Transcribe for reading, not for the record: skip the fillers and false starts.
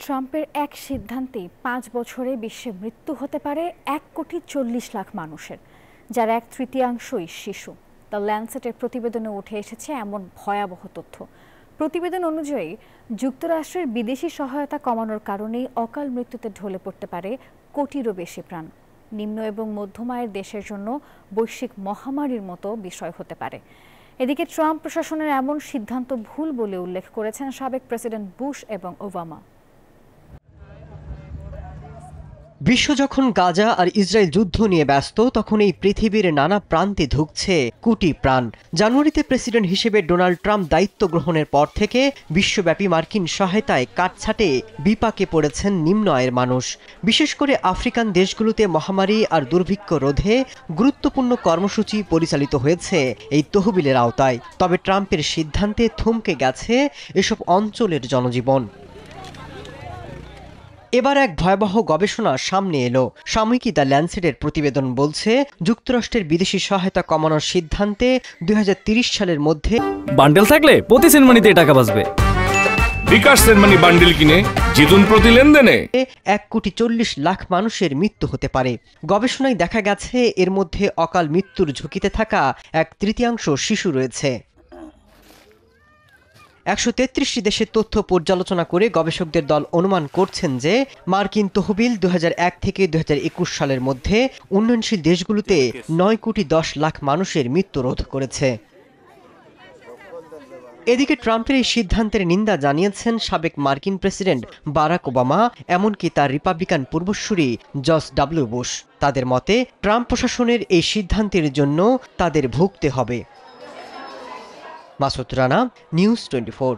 ট্রাম্পের এক সিদ্ধান্তে ৫ বছরে বিশ্বে মৃত্যু হতে পারে ১,৪০,০০,০০০ মানুষের, যার ১/৩ শিশু। দ্য ল্যান্সেটের প্রতিবেদনে উঠে এসেছে এমন ভয়াবহ তথ্য। প্রতিবেদন অনুযায়ী যুক্তরাষ্ট্রের বিদেশি সহায়তা কমানোর কারণেই অকাল মৃত্যুতে ঢলে পড়তে পারে কোটিরও বেশি প্রাণ। নিম্ন এবং মধ্যম আয়ের দেশের জন্য বৈশ্বিক মহামারীর মতো বিষয় হতে পারে। এদিকে ট্রাম্প প্রশাসনের এমন সিদ্ধান্ত ভুল বলে উল্লেখ করেছেন সাবেক প্রেসিডেন্ট বুশ এবং ওবামা। বিশ্ব যখন গাজা আর ইসরায়েল যুদ্ধ নিয়ে ব্যস্ত, তখন এই পৃথিবীর নানা প্রান্তে ধুঁকছে কোটি প্রাণ। জানুয়ারিতে প্রেসিডেন্ট হিসেবে ডোনাল্ড ট্রাম্প দায়িত্ব গ্রহণের পর থেকে বিশ্বব্যাপী মার্কিন সহায়তায় কাটছাটে বিপাকে পড়েছেন নিম্ন আয়ের মানুষ। বিশেষ করে আফ্রিকান দেশগুলোতে মহামারী আর দুর্ভিক্ষ রোধে গুরুত্বপূর্ণ কর্মসূচি পরিচালিত হয়েছে এই তহবিলের আওতায়। তবে ট্রাম্পের সিদ্ধান্তে থমকে গেছে এসব অঞ্চলের জনজীবন। এবার এক ভয়াবহ গবেষণা সামনে এলো। সাময়িকী দ্য ল্যান্সেটের প্রতিবেদন বলছে, যুক্তরাষ্ট্রের বিদেশি সহায়তা কমানোর সিদ্ধান্তে ২০৩০ সালের মধ্যে বান্ডেল থাকলে প্রতি সেনমানিতে টাকা বাঁচবে। বিকাশ সেনমানি বান্ডেল কিনে জিতুন প্রতি লেনদেনে ১,৪০,০০,০০০ মানুষের মৃত্যু হতে পারে। গবেষণায় দেখা গেছে এর মধ্যে অকাল মৃত্যুর ঝুঁকিতে থাকা ১/৩ শিশু রয়েছে। ১৩৩টি দেশের তথ্য পর্যালোচনা করে গবেষকদের দল অনুমান করছেন যে মার্কিন তহবিল ২০০১ থেকে ২০২১ সালের মধ্যে উন্নয়নশীল দেশগুলোতে ৯,১০,০০,০০০ মানুষের মৃত্যু রোধ করেছে। এদিকে ট্রাম্পের এই সিদ্ধান্তের নিন্দা জানিয়েছেন সাবেক মার্কিন প্রেসিডেন্ট বারাক ওবামা, এমনকি তার রিপাবলিকান পূর্বসূরি জর্জ ডব্লিউ বুশ। তাদের মতে, ট্রাম্প প্রশাসনের এই সিদ্ধান্তের জন্য তাদের ভুগতে হবে। মাসুদ রানা, নিউজ 24।